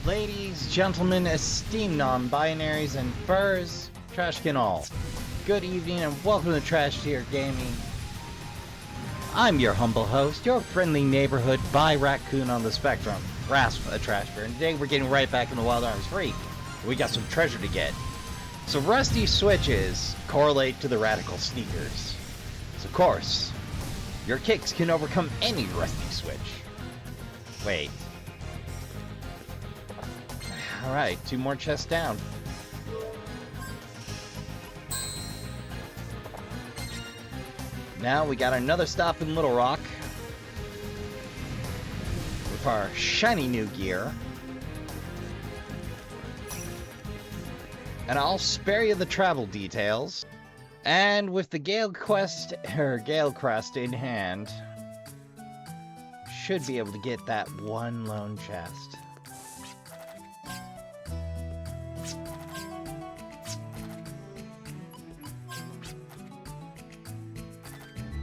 Ladies, gentlemen, esteemed non-binaries, and furs, Trashkin all. Good evening and welcome to Trash Tier Gaming. I'm your humble host, your friendly neighborhood bi-raccoon on the spectrum, Rasp, a trash bear, and today we're getting right back in the Wild Arms Freak. We got some treasure to get. So rusty switches correlate to the radical sneakers. So of course, your kicks can overcome any rusty switch. Wait. Alright, 2 more chests down. Now we got another stop in Little Rock with our shiny new gear. And I'll spare you the travel details. And with the Gale Crest in hand, should be able to get that one lone chest.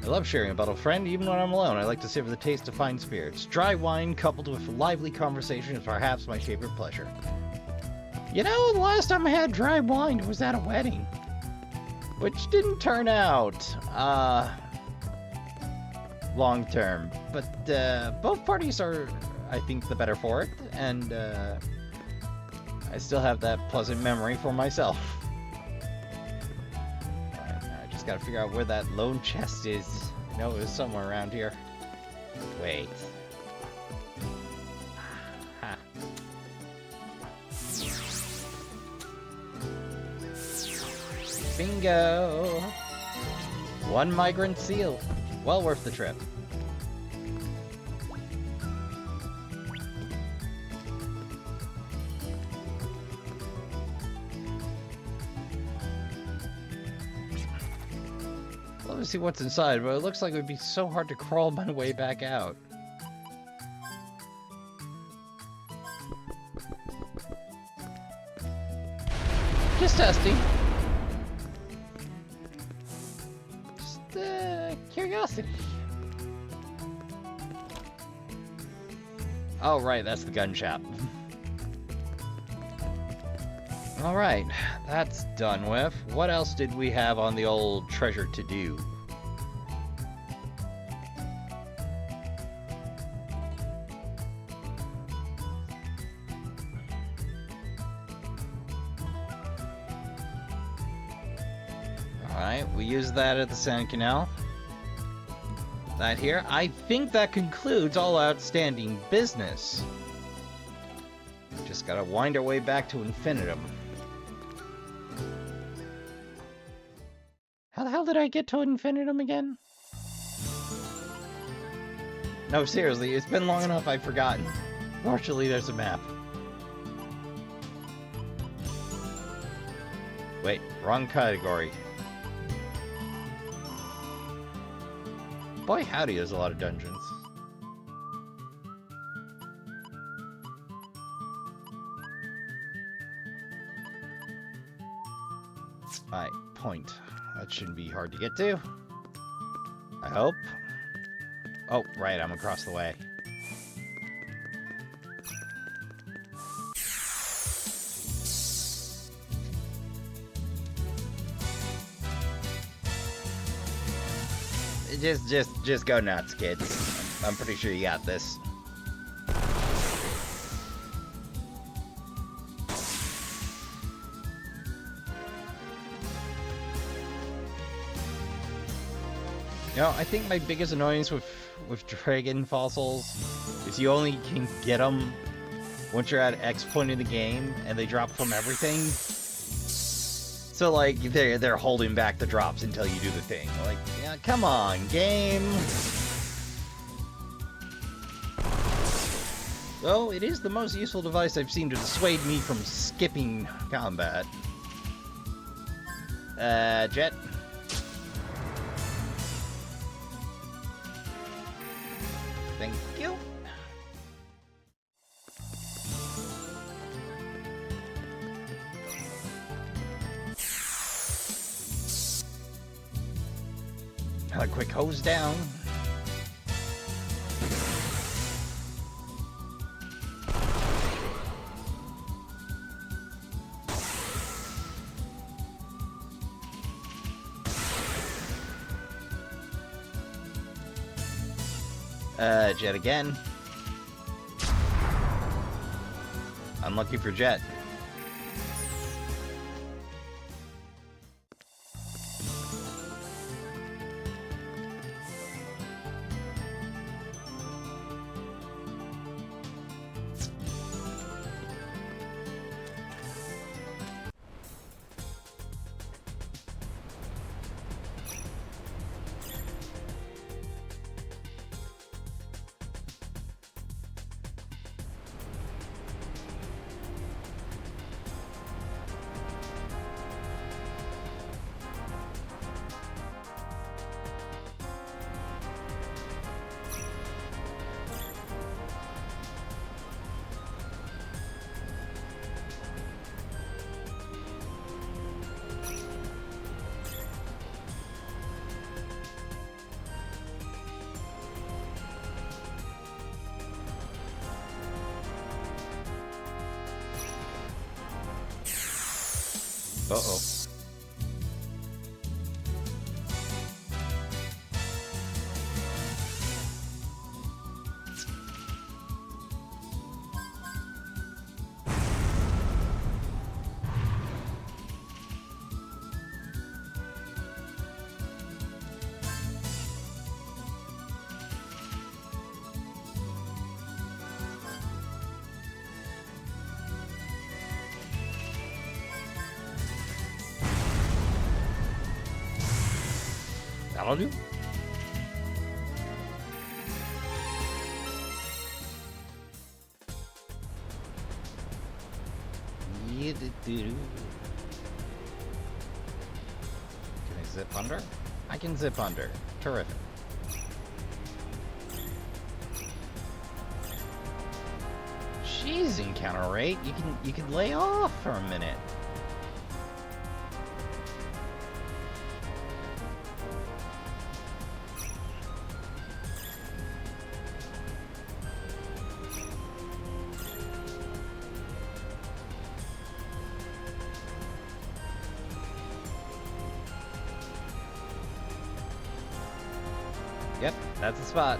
I love sharing a bottle, friend, even when I'm alone. I like to savor the taste of fine spirits. Dry wine coupled with lively conversation is perhaps my favorite pleasure. You know, the last time I had dry wine was at a wedding, which didn't turn out long term, but both parties are, I think, the better for it, and I still have that pleasant memory for myself. I just gotta figure out where that lone chest is. I know it was somewhere around here. Wait. Ha. Bingo! 1 migrant seal. Well worth the trip. Love to see what's inside, but it looks like it would be so hard to crawl my way back out. Just testing. Curiosity. Oh, right, that's the gun shop. Alright, that's done with. What else did we have on the old treasure to do? Alright, we used that at the Sand Canal. That here. I think that concludes all outstanding business. Just gotta wind our way back to Infinitum. How the hell did I get to Infinitum again? No, seriously, it's been long enough I've forgotten. Fortunately, there's a map. Wait, wrong category. Boy, howdy, there's a lot of dungeons. Alright, point. That shouldn't be hard to get to. I hope. Oh, right, I'm across the way. Just go nuts, kids. I'm pretty sure you got this. You know, I think my biggest annoyance with dragon fossils is you only can get them once you're at X point in the game, and they drop from everything. So, like, they're holding back the drops until you do the thing. Like, yeah, come on, game! Though, it is the most useful device I've seen to dissuade me from skipping combat. Jet? Thank you. A quick hose down. Jet again. Unlucky for Jet. Uh-oh. That'll do. Can I zip under? I can zip under. Terrific. Jeez, encounter rate. You can lay off for a minute. Yep, that's the spot.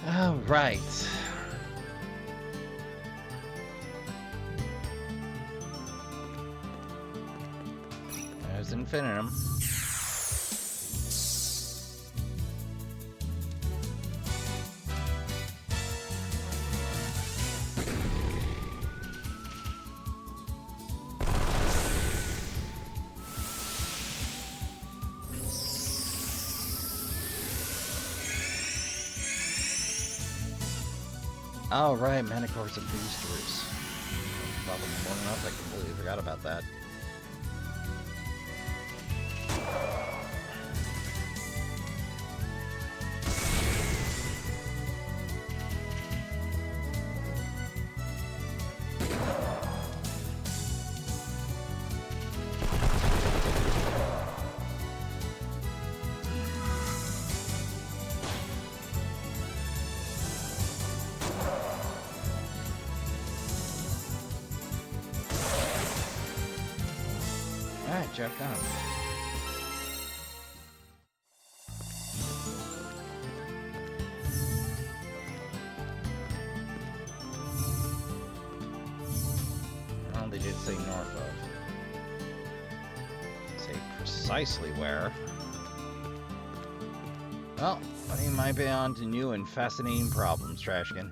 All right. There's infinitum. Oh, right, Manticores and boosters. Probably more than enough, I completely forgot about that. Alright, job done. Well, they did say north of. Say precisely where. Well, we might be on to new and fascinating problems, Trashkin.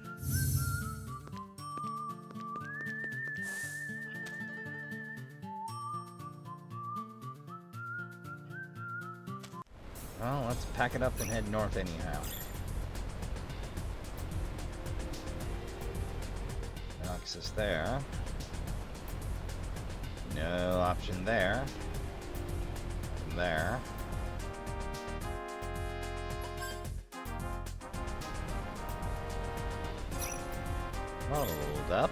Well, let's pack it up and head north anyhow. No access there. No option there. There. Hold up.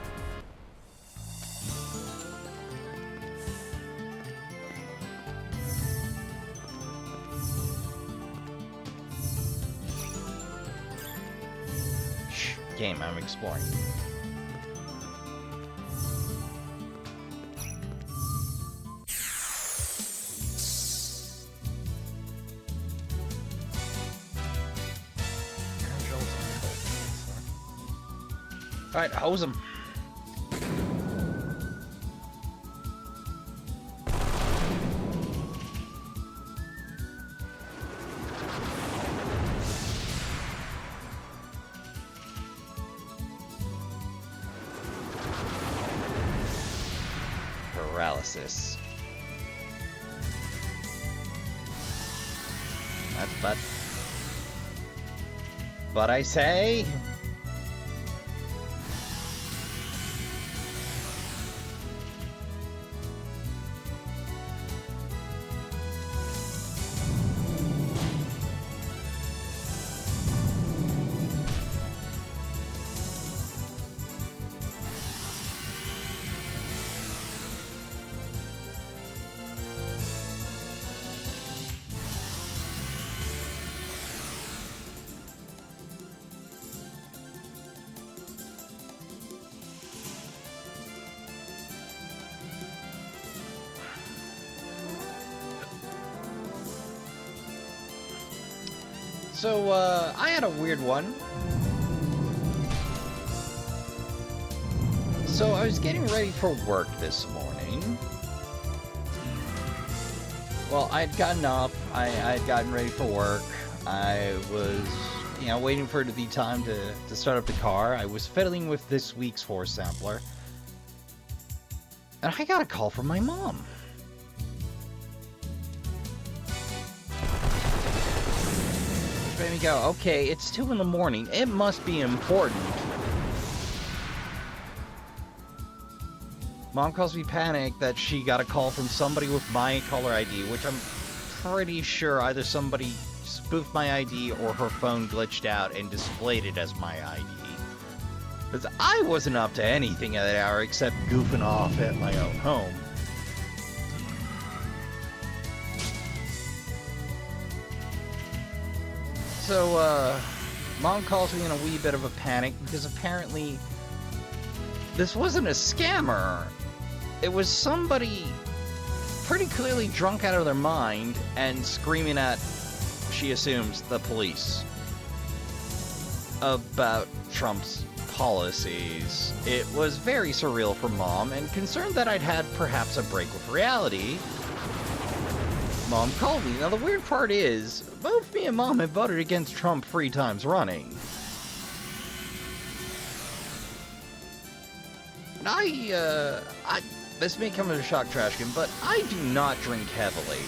Game, I'm exploring. Alright, hose him. Paralysis. That's but I say. So, I had a weird one. So, I was getting ready for work this morning. Well, I'd gotten up, I'd gotten ready for work. I was, you know, waiting for it to be time to start up the car. I was fiddling with this week's horse sampler. And I got a call from my mom. Made me go, okay, it's 2 in the morning. It must be important. Mom calls me panicked that she got a call from somebody with my caller ID, which I'm pretty sure either somebody spoofed my ID or her phone glitched out and displayed it as my ID. Because I wasn't up to anything at that hour except goofing off at my own home. So, Mom calls me in a wee bit of a panic because apparently this wasn't a scammer. It was somebody pretty clearly drunk out of their mind and screaming at, she assumes, the police about Trump's policies. It was very surreal for Mom, and concerned that I'd had perhaps a break with reality, Mom called me. Now, the weird part is, both me and Mom have voted against Trump 3 times running. And this may come as a shock, Trashkin, but I do not drink heavily.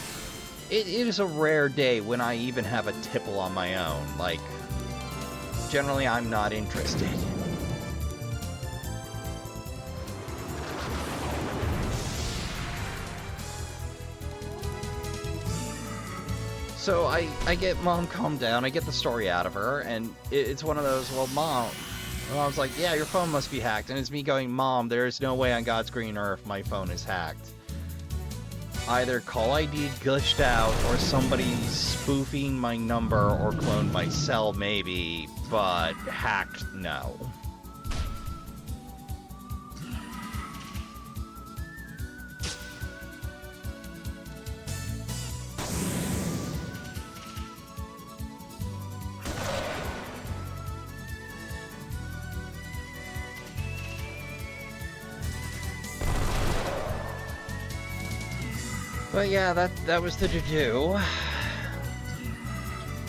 It is a rare day when I even have a tipple on my own. Like, generally I'm not interested. So I get Mom calmed down, I get the story out of her, and it's one of those, well, Mom, I was like, yeah, your phone must be hacked. And it's me going, Mom, there's no way on God's green earth my phone is hacked. Either call ID glitched out, or somebody's spoofing my number, or cloned my cell, maybe, but hacked, no. But yeah, that was the to-do.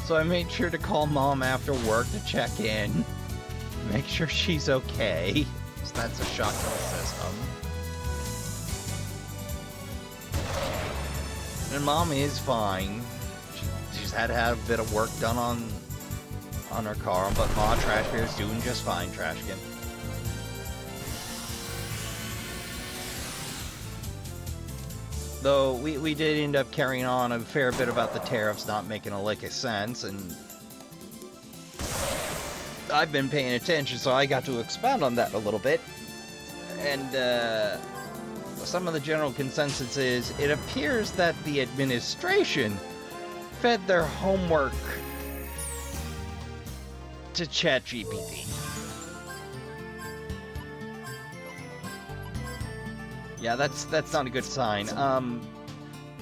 So I made sure to call Mom after work to check in. Make sure she's okay. So that's a shock to the system. And Mom is fine. She's had to have a bit of work done on her car, but Ma Trashbear's doing just fine, Trashkin. Though we did end up carrying on a fair bit about the tariffs not making a lick of sense, and I've been paying attention, so I got to expound on that a little bit. And some of the general consensus is, it appears that the administration fed their homework to ChatGPT. Yeah, that's not a good sign.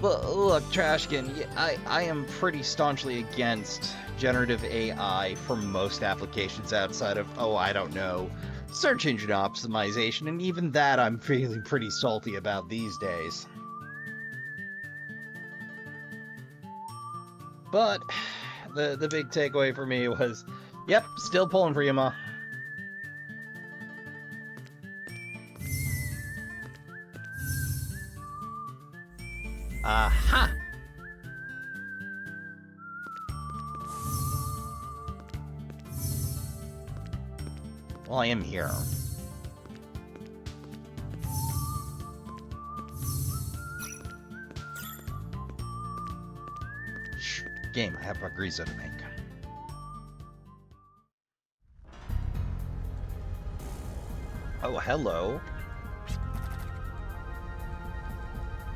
Look, Trashkin, I am pretty staunchly against generative AI for most applications outside of, oh, I don't know, Search engine optimization, and even that I'm feeling pretty salty about these days. But the big takeaway for me was, yep, still pulling for you, Ma. Aha! Well, I am here. Shh, game, I have a Griza to make. Oh, hello.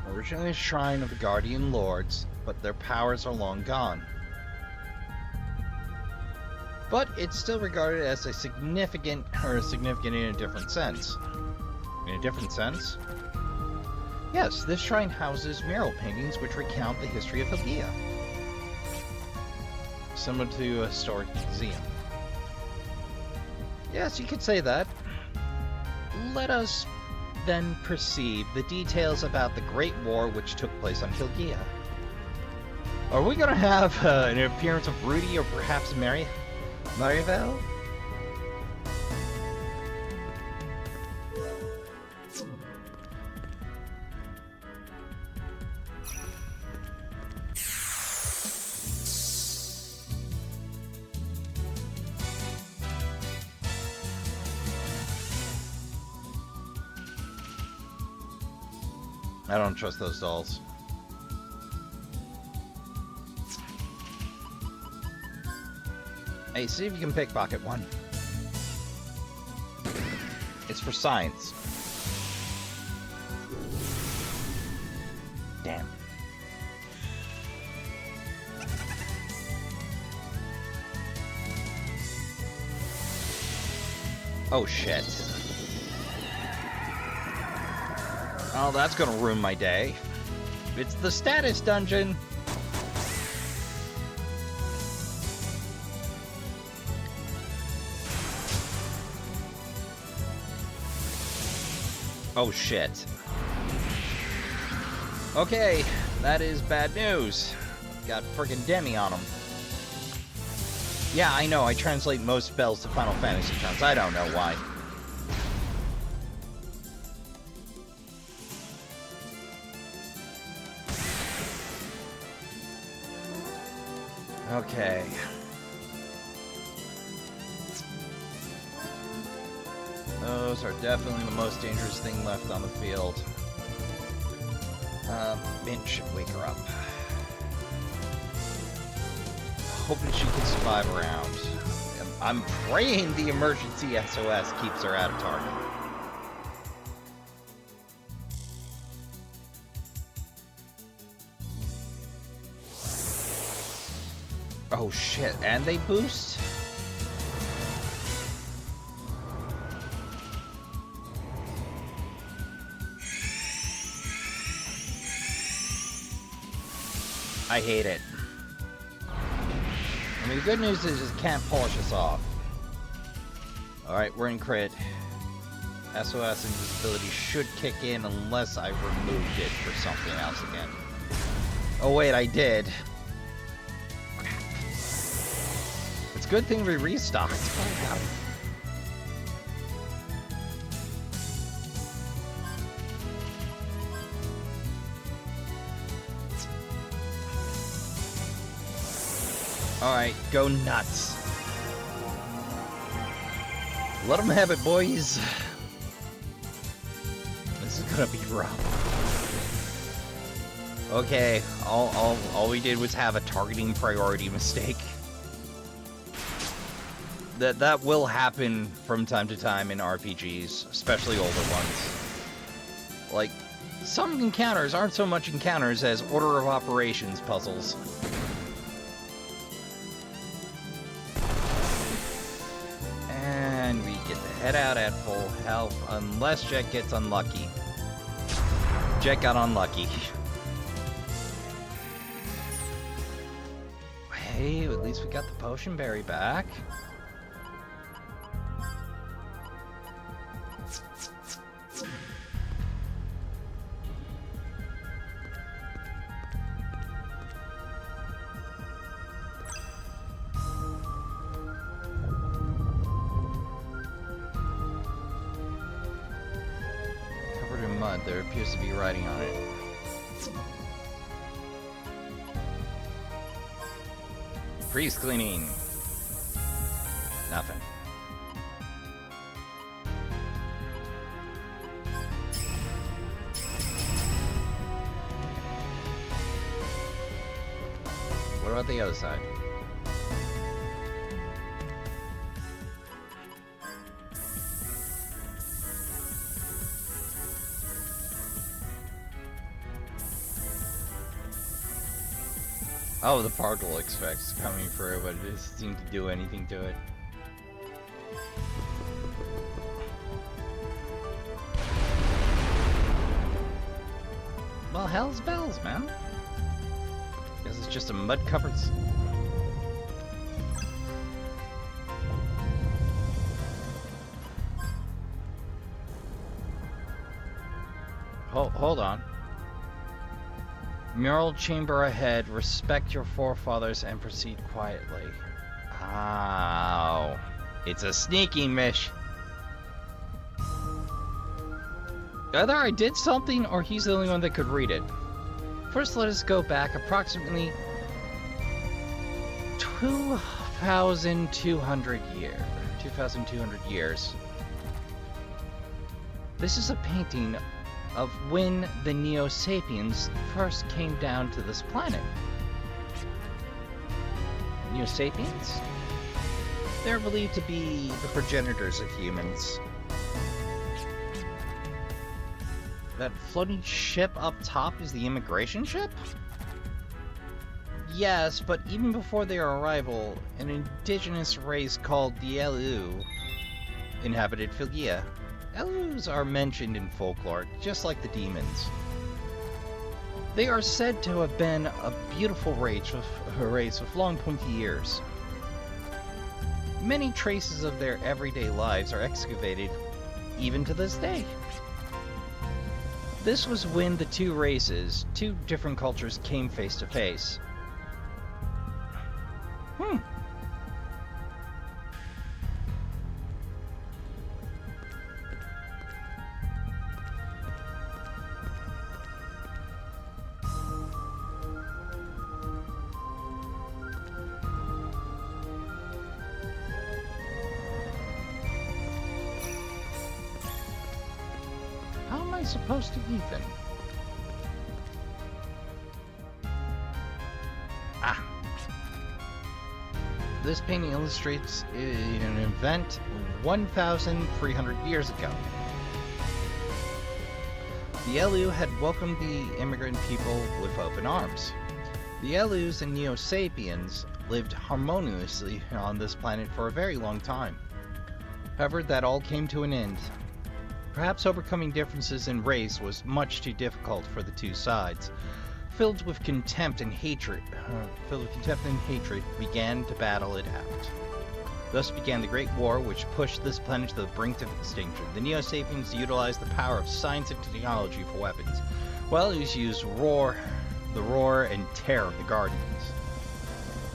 Originally a shrine of the Guardian Lords, but their powers are long gone. But it's still regarded as a significant in a different sense. In a different sense? Yes, this shrine houses mural paintings which recount the history of Helgia. Similar to a historic museum. Yes, you could say that. Let us then perceive the details about the Great War which took place on Helgia. Are we gonna have an appearance of Rudy or perhaps Marivel? I don't trust those dolls. Hey, see if you can pickpocket one. It's for science. Damn. Oh shit. Oh, that's gonna ruin my day. It's the status dungeon. Oh shit. Okay, that is bad news. Got friggin' Demi on them. Yeah, I know, I translate most spells to Final Fantasy terms. I don't know why. Okay. Those are definitely the most dangerous thing left on the field. Mint should wake her up. Hoping she can survive around. I'm praying the emergency SOS keeps her out of target. Oh shit, and they boost? I hate it. I mean, the good news is it can't polish us off. Alright, we're in crit. SOS invisibility should kick in unless I removed it for something else again. Oh wait, I did. It's a good thing we restocked. Alright, go nuts. Let them have it, boys. This is gonna be rough. Okay, all we did was have a targeting priority mistake. That will happen from time to time in RPGs, especially older ones. Like, some encounters aren't so much encounters as order of operations puzzles. And we get the head out at full health, unless Jet gets unlucky. Jet got unlucky. Hey, at least we got the potion berry back. but there appears to be writing on it. Priest cleaning. Nothing. What about the other side? Oh, the particle effect's coming through, but it doesn't seem to do anything to it. Well, hell's bells, man. Guess it's just a mud-covered... Hold on. Mural chamber ahead. Respect your forefathers and proceed quietly. Ow. It's a sneaky mish. Either I did something or he's the only one that could read it. First, let us go back approximately 2,200 years. This is a painting of when the Neo-Sapiens first came down to this planet. Neo-Sapiens? They're believed to be the progenitors of humans. That floating ship up top is the immigration ship? Yes, but even before their arrival, an indigenous race called the elws inhabited Philgia. Elws are mentioned in folklore, just like the demons. They are said to have been a beautiful race with long pointy ears. Many traces of their everyday lives are excavated even to this day. This was when the two races, two different cultures, came face to face. Supposed to even. This painting illustrates an event 1,300 years ago. The Elu had welcomed the immigrant people with open arms. The Elus and Neo-Sapiens lived harmoniously on this planet for a very long time. However, that all came to an end. Perhaps overcoming differences in race was much too difficult for the two sides. Filled with contempt and hatred, began to battle it out. Thus began the Great War, which pushed this planet to the brink of extinction. The Neo-Sapiens utilized the power of science and technology for weapons, while Elus used the roar and terror of the Guardians.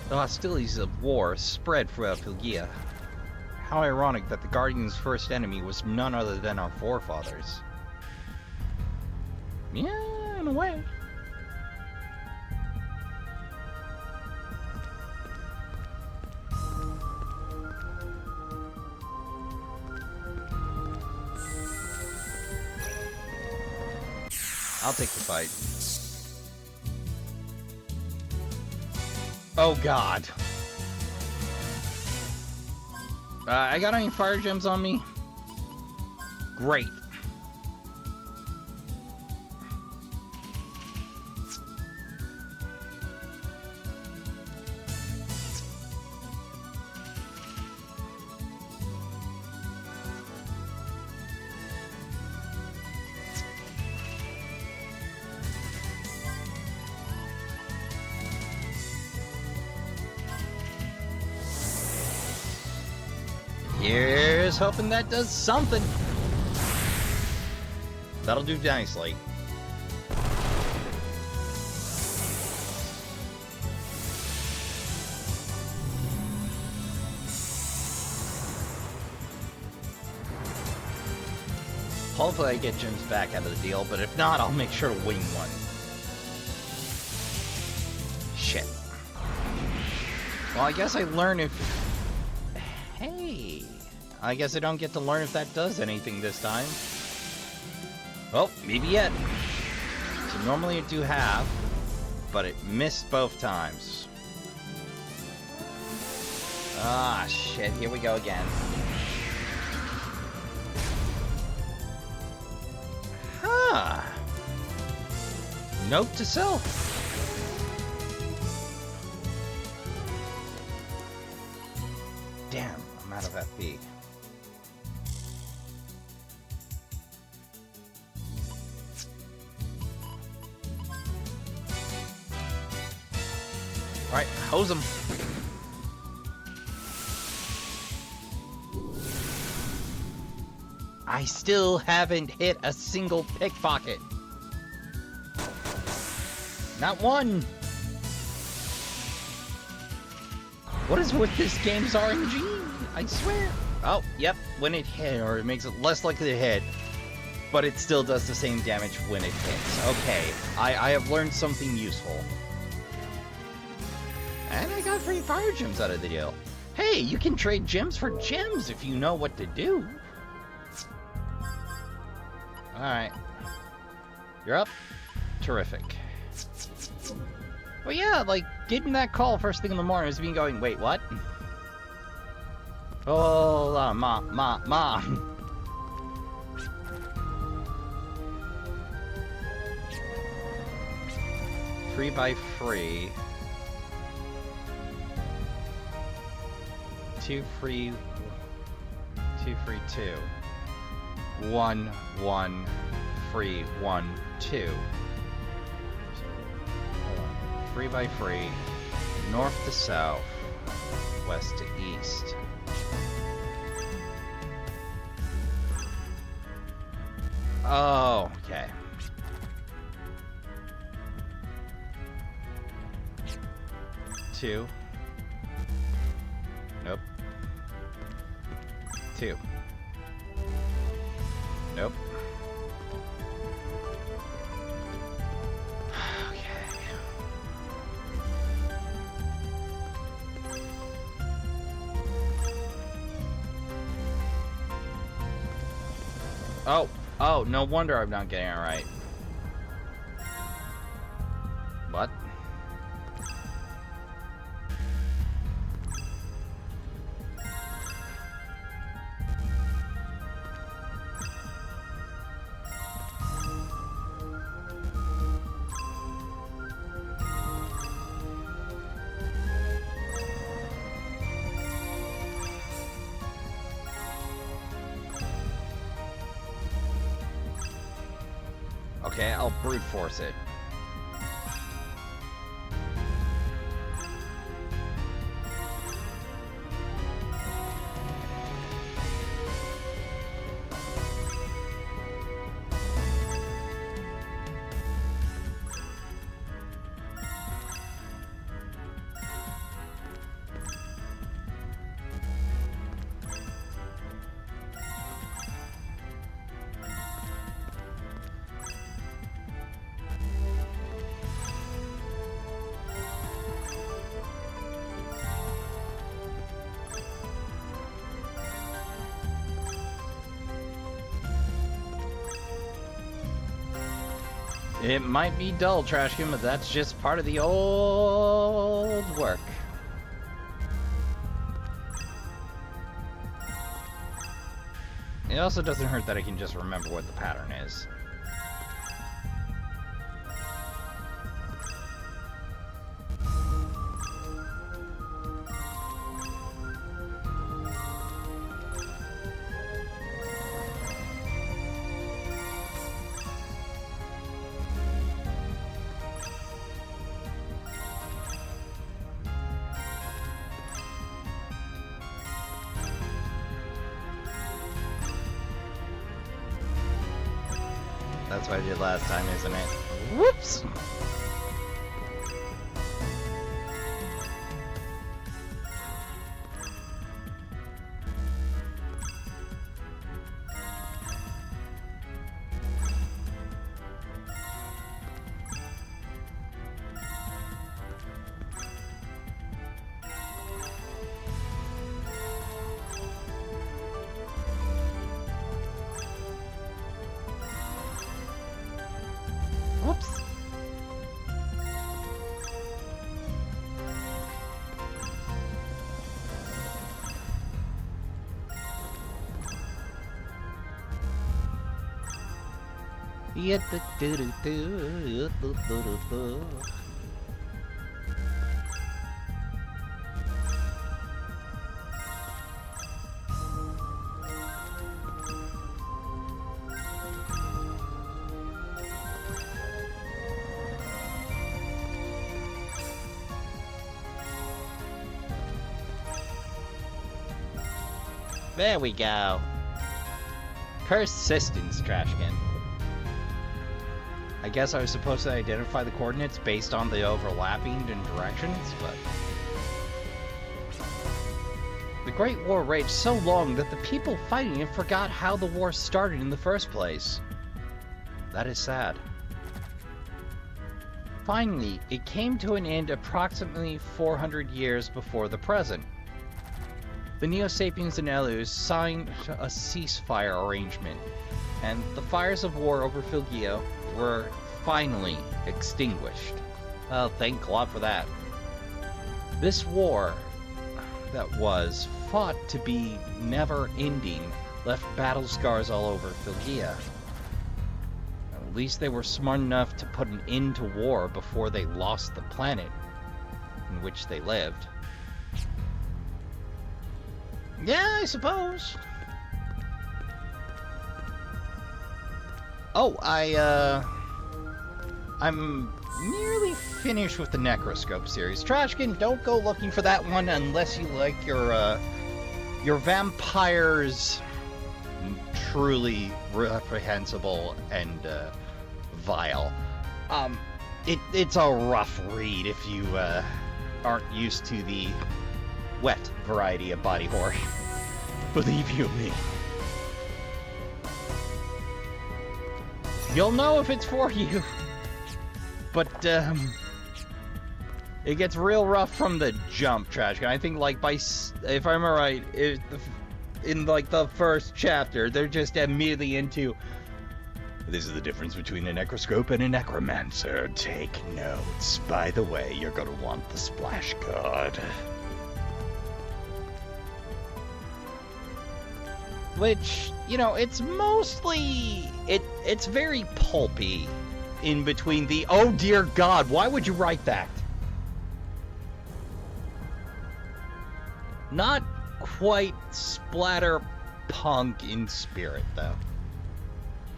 The hostilities of war spread throughout Philgia. How ironic that the Guardian's first enemy was none other than our forefathers. Yeah, in a way. I'll take the fight. Oh God. I got any fire gems on me? Great. Here's hoping that does something. That'll do nicely. Hopefully I get gems back out of the deal, but if not, I'll make sure to wing one. Shit. Well, I guess I learn if... Hey! I guess I don't get to learn if that does anything this time. Oh, maybe yet. So normally I do have, but it missed both times. Ah, shit. Here we go again. Huh. Note to self. Damn, I'm out of FP. Alright, hose him. I still haven't hit a single pickpocket. Not one. What is with this game's RNG? I swear. Oh, yep, when it hit, or it makes it less likely to hit, but it still does the same damage when it hits. Okay, I have learned something useful. And I got free fire gems out of the deal. Hey, you can trade gems for gems if you know what to do. Alright. You're up? Terrific. Well, yeah, like, getting that call first thing in the morning is me going, wait, what? Hold on, Mom. Free by free. 2 free 2. 1 free 1 2. Free by free. North to south. West to east. Oh, okay. Two. Nope. 2. Nope. Oh, no wonder I'm not getting it right. What? Okay, I'll brute force it. It might be dull, Trashkin, but that's just part of the old work. It also doesn't hurt that I can just remember what the pattern is. That's what I did last time, isn't it? Whoops! There we go. Persistence, Trashkin. I guess I was supposed to identify the coordinates based on the overlapping in directions, but... The Great War raged so long that the people fighting it forgot how the war started in the first place. That is sad. Finally, it came to an end approximately 400 years before the present. The Neo-Sapiens and elws signed a ceasefire arrangement, and the fires of war over Philgia were finally extinguished. Well, thank God for that. This war that was fought to be never-ending left battle scars all over Philgia. At least they were smart enough to put an end to war before they lost the planet in which they lived. Yeah, I suppose. Oh, I'm nearly finished with the Necroscope series. Trashkin, don't go looking for that one unless you like your vampires truly reprehensible and vile. It's a rough read if you aren't used to the wet variety of body horror. Believe you me. You'll know if it's for you. But, it gets real rough from the jump, Trashkin. I think, like, if I remember right, in, like, the first chapter, they're just immediately into, this is the difference between a necroscope and a necromancer. Take notes. By the way, you're gonna want the splash card. Which, you know, it's mostly... It's very pulpy in between the, oh dear God, why would you write that? Not quite splatter punk in spirit, though.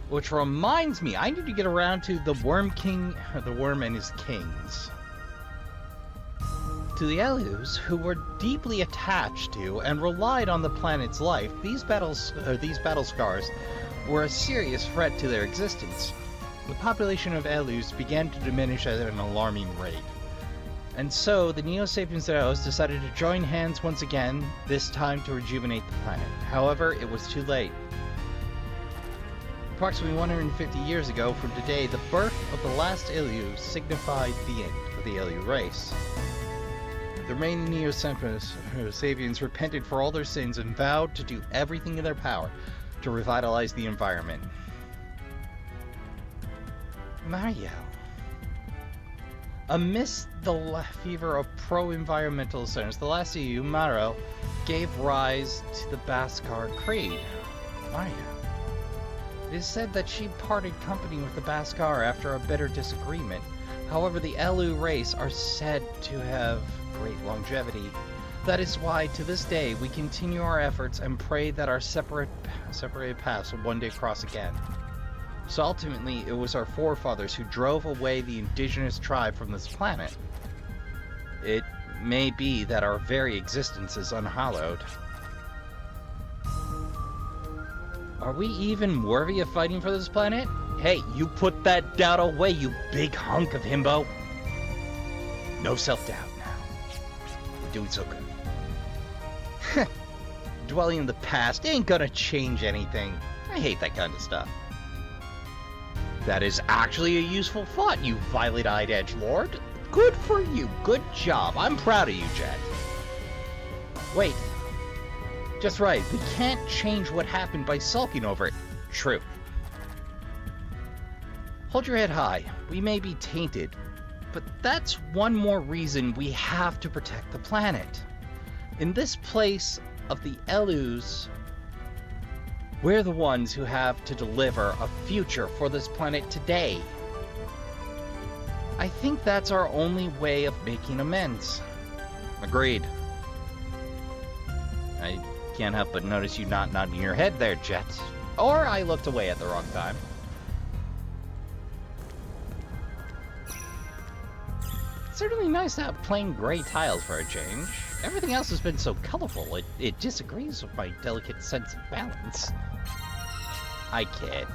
Which reminds me, I need to get around to the Worm King, or the Worm and his Kings. To the elws, who were deeply attached to and relied on the planet's life, these battle scars were a serious threat to their existence. The population of elws began to diminish at an alarming rate. And so, the Neo-Sapiens and elws decided to join hands once again, this time to rejuvenate the planet. However, it was too late. Approximately 150 years ago from today, the birth of the last elw signified the end of the elw race. The remaining Neo-Sapiens repented for all their sins and vowed to do everything in their power to revitalize the environment. Mario. Amidst the fever of pro-environmental centers, the last EU, Mario, gave rise to the Bhaskar Creed. Mario. It is said that she parted company with the Bhaskar after a bitter disagreement. However, the elw race are said to have great longevity. That is why, to this day, we continue our efforts and pray that our separated paths will one day cross again. So ultimately, it was our forefathers who drove away the indigenous tribe from this planet. It may be that our very existence is unhallowed. Are we even worthy of fighting for this planet? Hey, you put that doubt away, you big hunk of himbo. No self-doubt now. We're doing so good. Dwelling in the past ain't gonna change anything. I hate that kind of stuff. That is actually a useful thought, you violet-eyed edgelord. Good for you. Good job. I'm proud of you, Jet. Wait. Just right. We can't change what happened by sulking over it. True. Hold your head high. We may be tainted, but that's one more reason we have to protect the planet. In this place of the elws, We're the ones who have to deliver a future for this planet today. I think that's our only way of making amends. Agreed. I can't help but notice you not nodding your head there, Jet. Or I looked away at the wrong time. It's certainly nice to have plain gray tiles for a change. Everything else has been so colorful, it disagrees with my delicate sense of balance. I kid.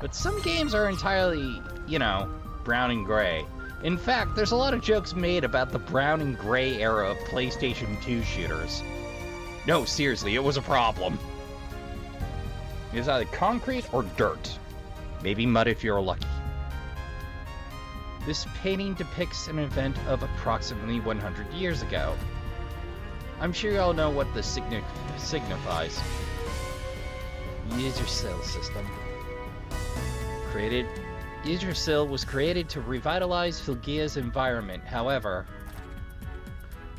But some games are entirely, you know, brown and gray. In fact, there's a lot of jokes made about the brown and gray era of PlayStation 2 shooters. No, seriously, it was a problem. It was either concrete or dirt. Maybe mud if you're lucky. This painting depicts an event of approximately 100 years ago. I'm sure you all know what this signifies. Yggdrasil system. Yggdrasil was created to revitalize Filgia's environment. However,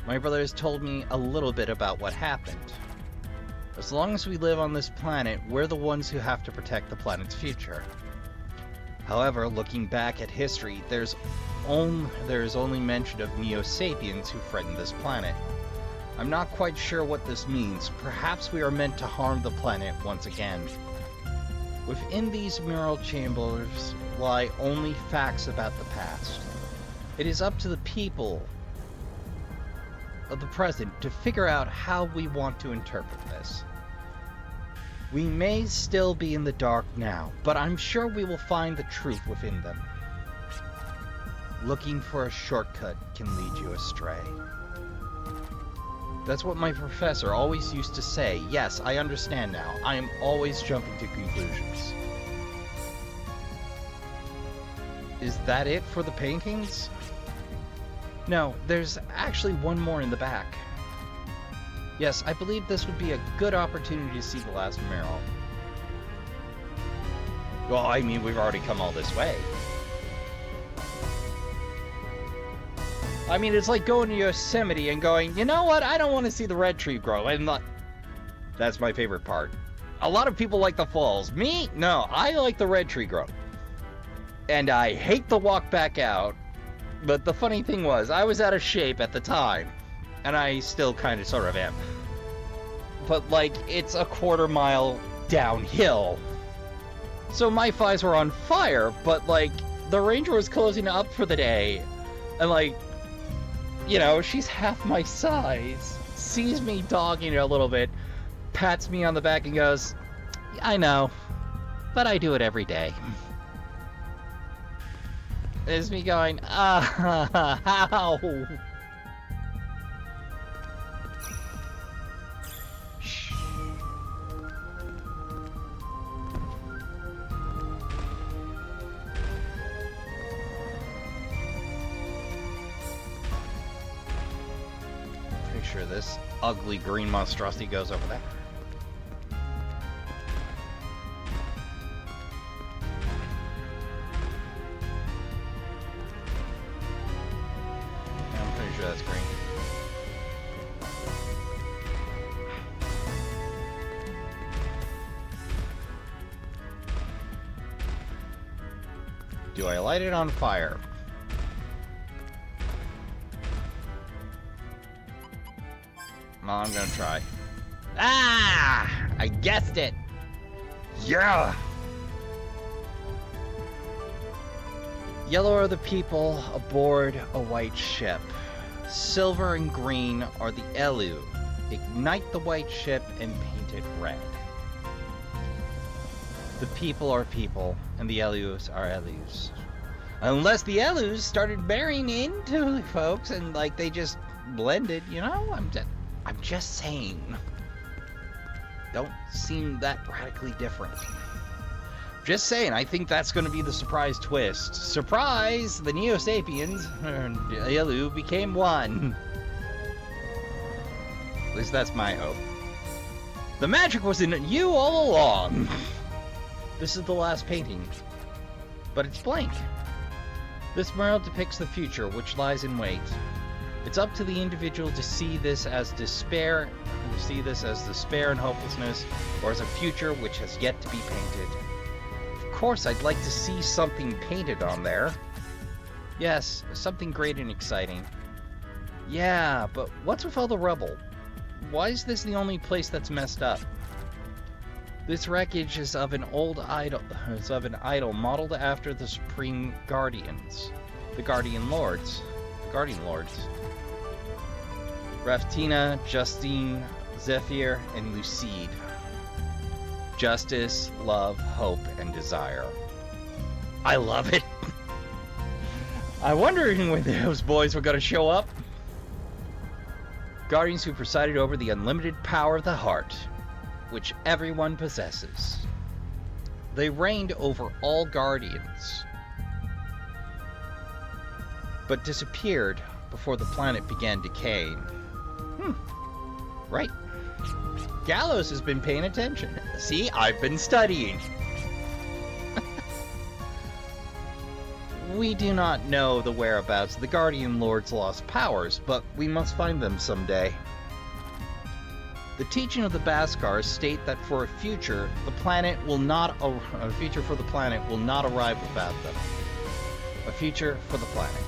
my brother has told me a little bit about what happened. As long as we live on this planet, we're the ones who have to protect the planet's future. However, looking back at history, there is only mention of Neo-Sapiens who threatened this planet. I'm not quite sure what this means. Perhaps we are meant to harm the planet once again. Within these mural chambers lie only facts about the past. It is up to the people of the present to figure out how we want to interpret this. We may still be in the dark now, but I'm sure we will find the truth within them. Looking for a shortcut can lead you astray. That's what my professor always used to say. Yes, I understand now. I am always jumping to conclusions. Is that it for the paintings? No, there's actually one more in the back. Yes, I believe this would be a good opportunity to see the last mural. Well, I mean, we've already come all this way. I mean, it's like going to Yosemite and going, you know what, I don't want to see the red tree grow. And that's my favorite part. A lot of people like the falls. Me? No, I like the red tree grow. And I hate the walk back out. But the funny thing was, I was out of shape at the time. And I still kind of sort of am. But, like, it's a quarter mile downhill. So my thighs were on fire, but, like, the ranger was closing up for the day. And, like, you know, she's half my size. Sees me dogging it a little bit. Pats me on the back and goes, I know, but I do it every day. It's me going, how? Sure this ugly green monstrosity goes over there. Yeah, I'm pretty sure that's green. Do I light it on fire? Well, I'm gonna try. Ah! I guessed it! Yeah! Yellow are the people aboard a white ship. Silver and green are the elws. Ignite the white ship and paint it red. The people are people, and the elws are elws. Unless the elws started marrying into the folks and, like, they just blended, you know? I'm just saying. Don't seem that radically different. Just saying, I think that's going to be the surprise twist. Surprise! The Neo-Sapiens and Elu became one. At least that's my hope. The magic was in you all along. This is the last painting, but it's blank. This mural depicts the future, which lies in wait. It's up to the individual to see this as despair, and hopelessness, or as a future which has yet to be painted. Of course, I'd like to see something painted on there. Yes, something great and exciting. Yeah, but what's with all the rubble? Why is this the only place that's messed up? This wreckage is of an old idol. It's of an idol modeled after the Supreme Guardians, the Guardian Lords. Raftina, Justine, Zephyr, and Lucide. Justice, love, hope, and desire. I love it. I wondered when those boys were going to show up. Guardians who presided over the unlimited power of the heart, which everyone possesses. They reigned over all guardians, but disappeared before the planet began decaying. Right. Gallows has been paying attention. See, I've been studying. We do not know the whereabouts of the Guardian Lord's lost powers, but we must find them someday. The teaching of the Baskars state that for a future for the planet will not arrive without them. A future for the planet.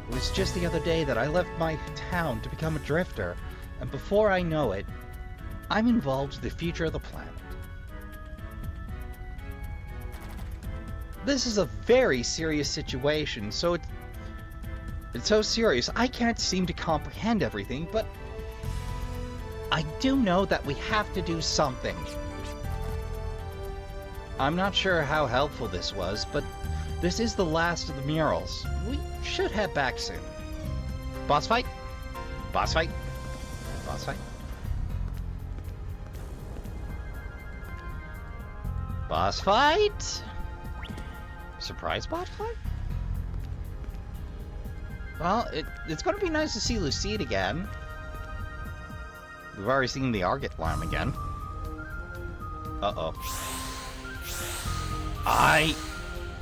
It was just the other day that I left my town to become a drifter, and before I know it, I'm involved with the future of the planet. This is a very serious situation, so it's so serious I can't seem to comprehend everything, but I do know that we have to do something. I'm not sure how helpful this was, but this is the last of the murals. We should head back soon. Boss fight? Boss fight? Boss fight? Boss fight? Surprise boss fight? Well, it's going to be nice to see Lucide again. We've already seen the Argot Lamb again. Uh-oh.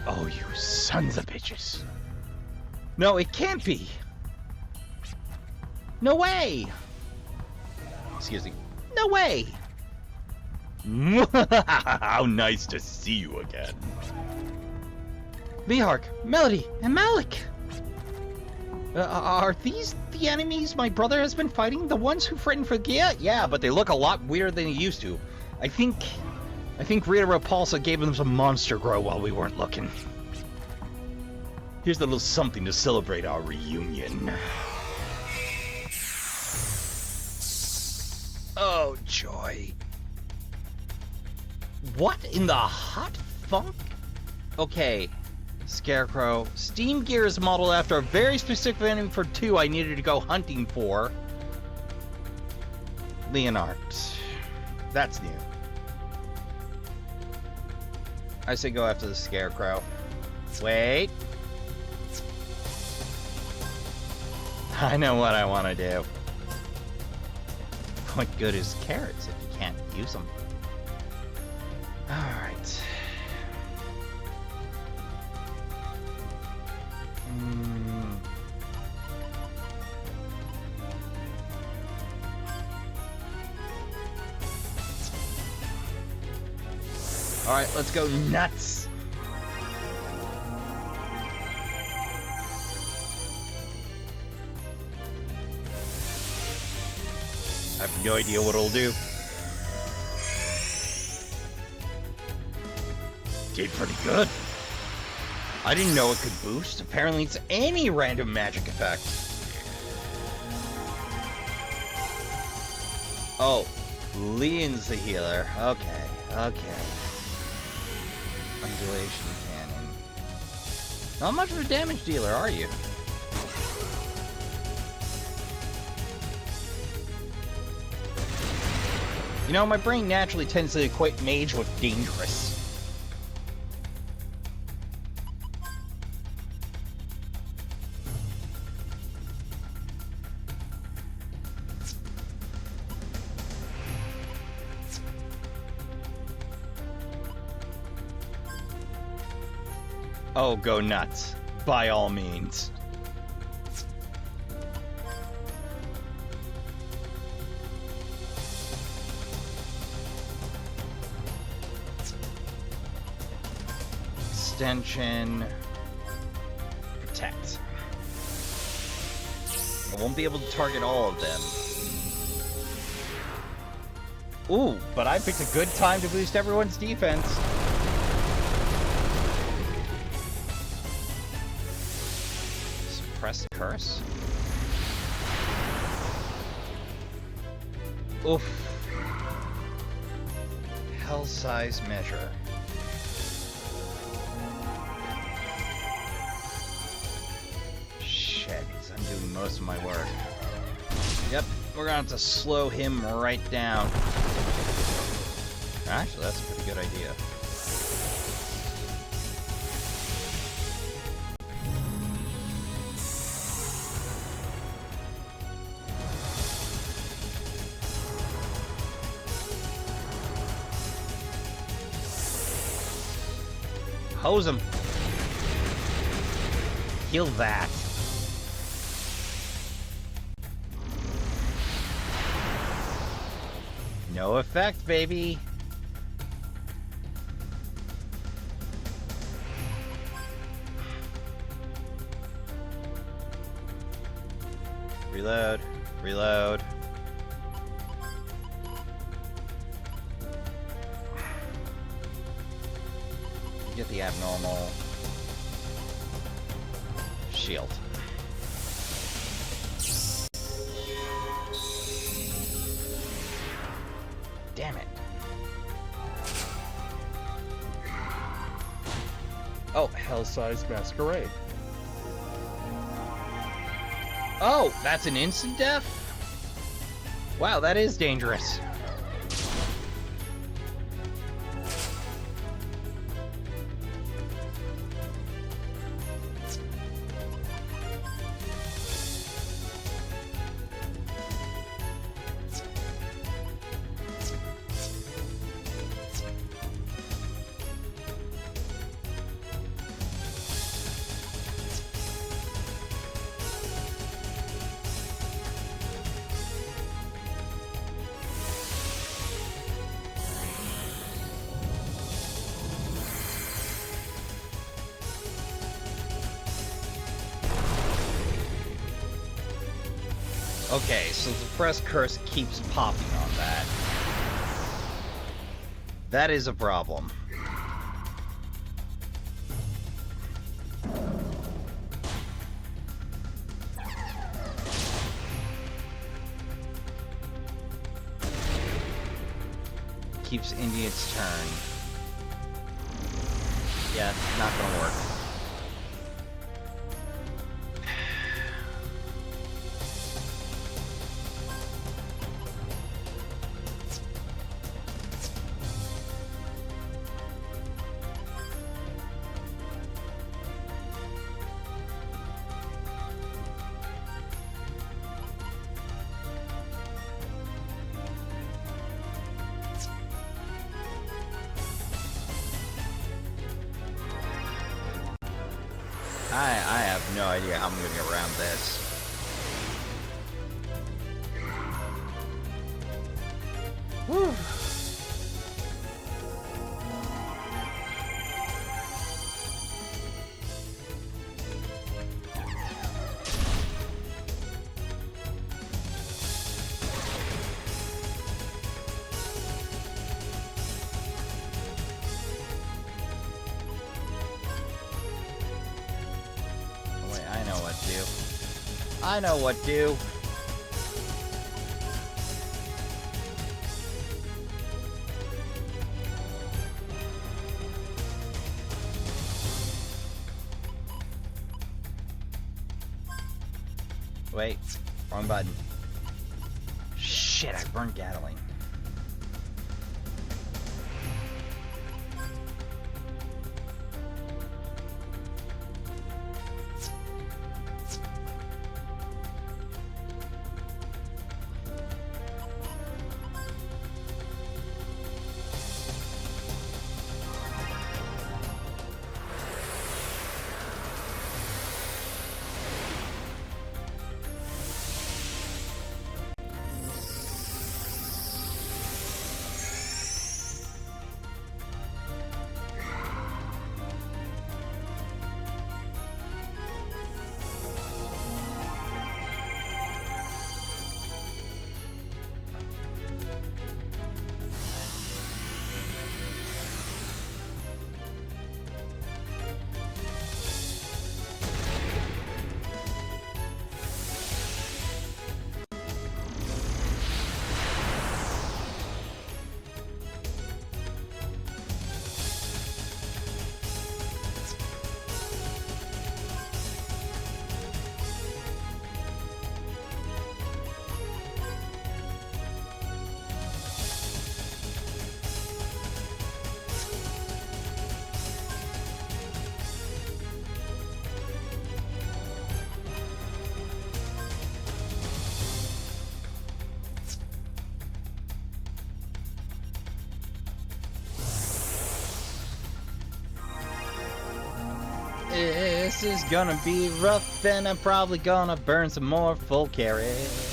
Oh, you sons of bitches. No, it can't be. No way. Excuse me. No way. How nice to see you again. Vihark, Melody, and Malik. Are these the enemies my brother has been fighting? The ones who threatened for Gia? Yeah, but they look a lot weirder than they used to. I think Rita Repulsa gave them some monster grow while we weren't looking. Here's a little something to celebrate our reunion. Oh, joy. What in the hot funk? Okay, Scarecrow. Steam Gear is modeled after a very specific enemy for 2 I needed to go hunting for. Leonard. That's new. I say go after the Scarecrow. Wait. I know what I want to do. What good is carrots if you can't use them? Alright. Alright, let's go nuts! I have no idea what it'll do. Did pretty good. I didn't know it could boost. Apparently it's any random magic effect. Oh, Leon's the healer. Okay, okay. Undulation cannon. Not much of a damage dealer, are you? You know, my brain naturally tends to equate mage with dangerous. Oh, go nuts. By all means. extension, protect. I won't be able to target all of them. Ooh, but I picked a good time to boost everyone's defense. Suppress curse? Oof. Hell size measure. Shit, he's undoing most of my work. Yep, we're gonna have to slow him right down. Actually, that's a pretty good idea. Hose him. Kill that. No effect, baby. Reload. Reload. Get the abnormal shield. Damn it. Oh, hell-sized masquerade. Oh, that's an instant death? Wow, that is dangerous. Okay, so the Suppress Curse keeps popping on that. That is a problem. Keeps Indian's turn. Yeah, not gonna work. I have no idea how I'm gonna get around this. Whew. I know what to do. Wait, wrong button. Shit, I burned Gatling. This is gonna be rough, and I'm probably gonna burn some more full carrots.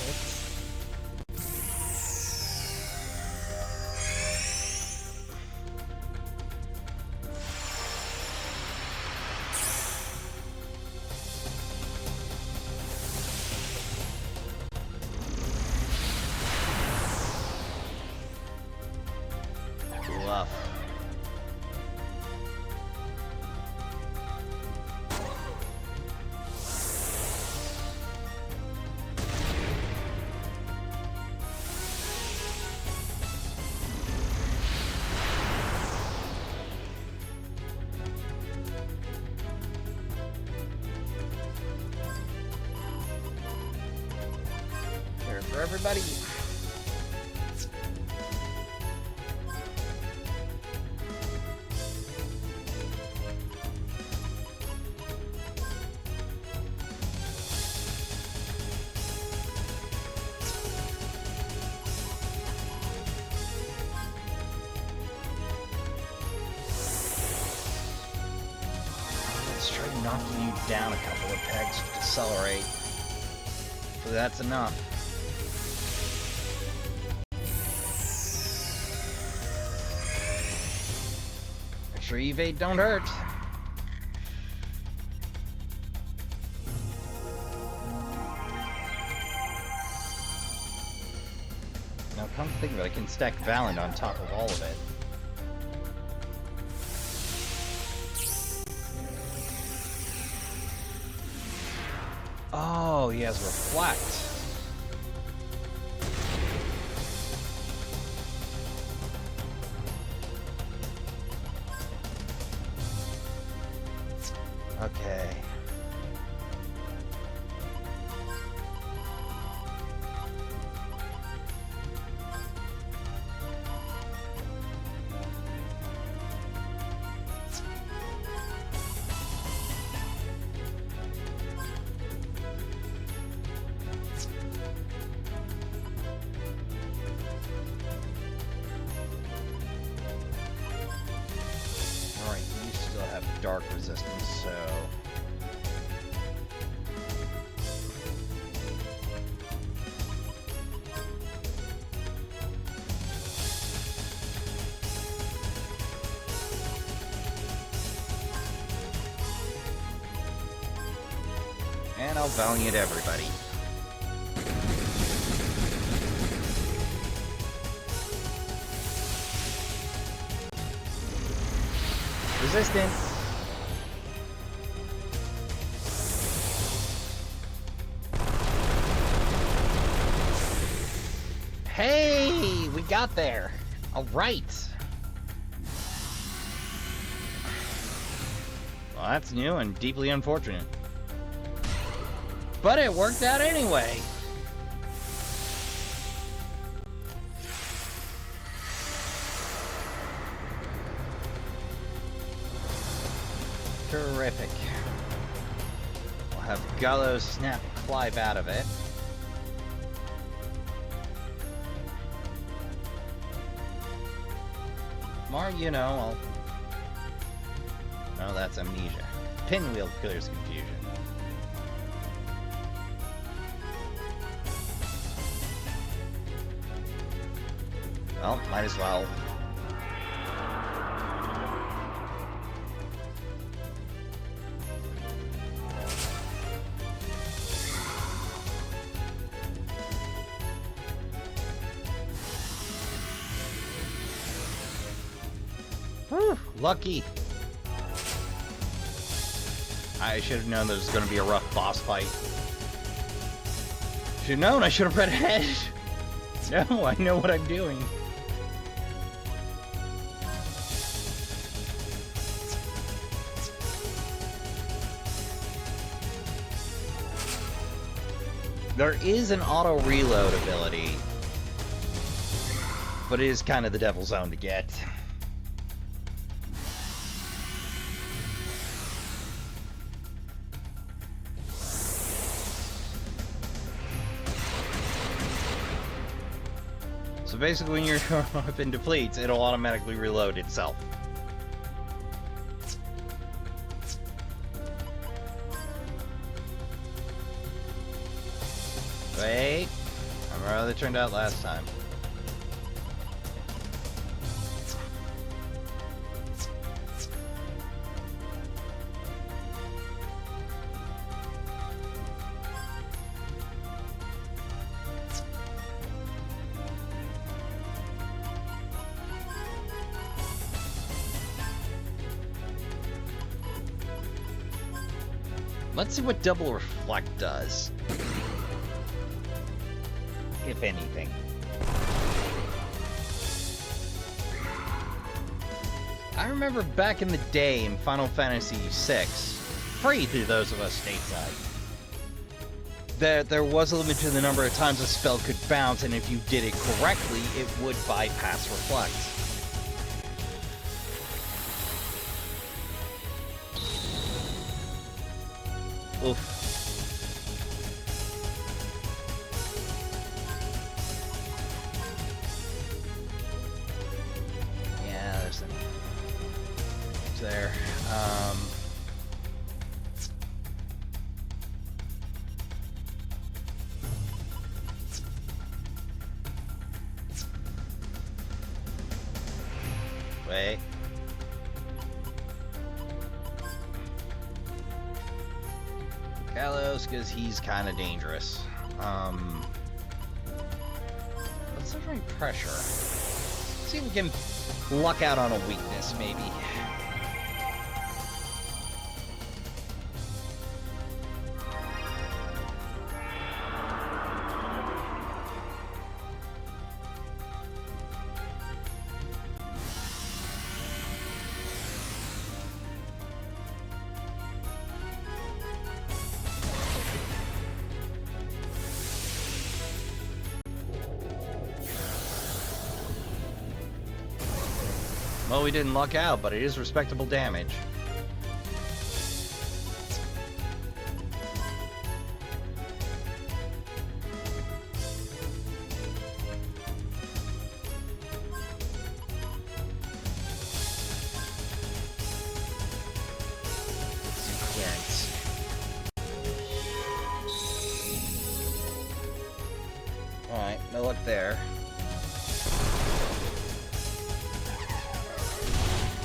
Woof. Care for everybody. Let's try knocking you down a couple of pegs to decelerate. So that's enough. Make sure evade don't hurt. Now come to think of it, I can stack Valiant on top of all of it. Oh, he has Reflect. Okay. Alright, you still have dark resistance, so... And I'll Valiant everybody. Resistant. Hey, we got there. All right. Well, that's new and deeply unfortunate. But it worked out anyway. Terrific. We'll have Gallows snap Clive out of it. Or, you know, No, that's Amnesia. Pinwheel clears confusion. Well, might as well. Whew, lucky. I should have known there was going to be a rough boss fight. Should have known, I should have read ahead. No, I know what I'm doing. There is an auto reload ability, but it is kind of the devil's own to get. So basically when your weapon depletes, it'll automatically reload itself. Wait. I remember how they turned out last time. Let's see what double reflect does. If anything. I remember back in the day in Final Fantasy VI, free to those of us stateside, that there was a limit to the number of times a spell could bounce, and if you did it correctly, it would bypass reflect. Oof. Yeah, there's an... It's there. Wait. Elws, because he's kind of dangerous. Let's try pressure. See if we can luck out on a weakness, maybe. Well, we didn't luck out, but it is respectable damage. Let's do clearance. Alright, no luck there.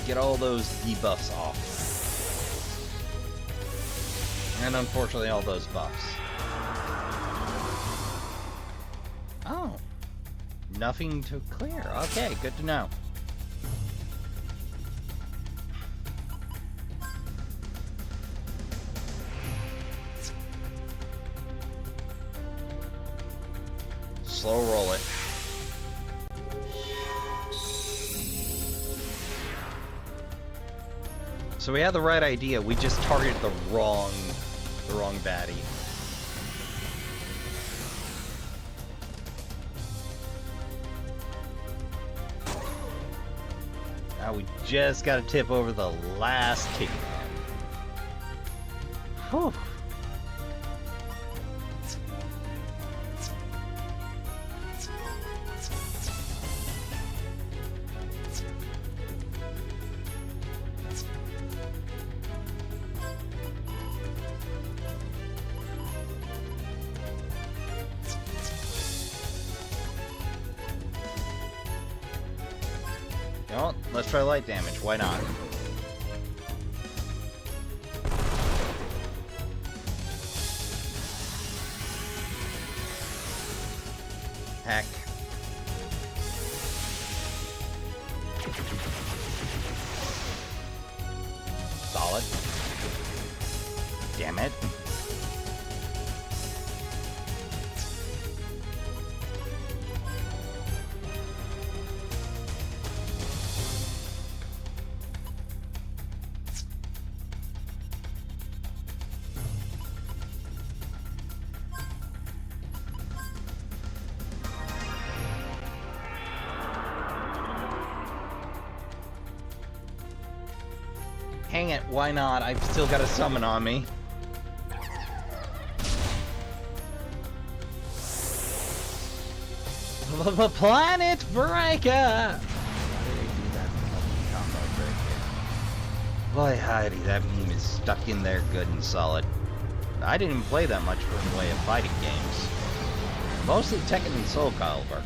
Get all those debuffs off. And unfortunately all those buffs. Oh. Nothing to clear. Okay, good to know. Slow roll it. So we had the right idea, we just targeted the wrong baddie. Now we just gotta tip over the last kick. Whew. You know what? Let's try light damage. Why not? Heck. Solid. Damn it. Hang it, why not? I've still got a summon on me. The Planet Breaker! Boy, Heidi, that meme is stuck in there good and solid. I didn't even play that much in the way of fighting games. Mostly Tekken and Soul Calibur.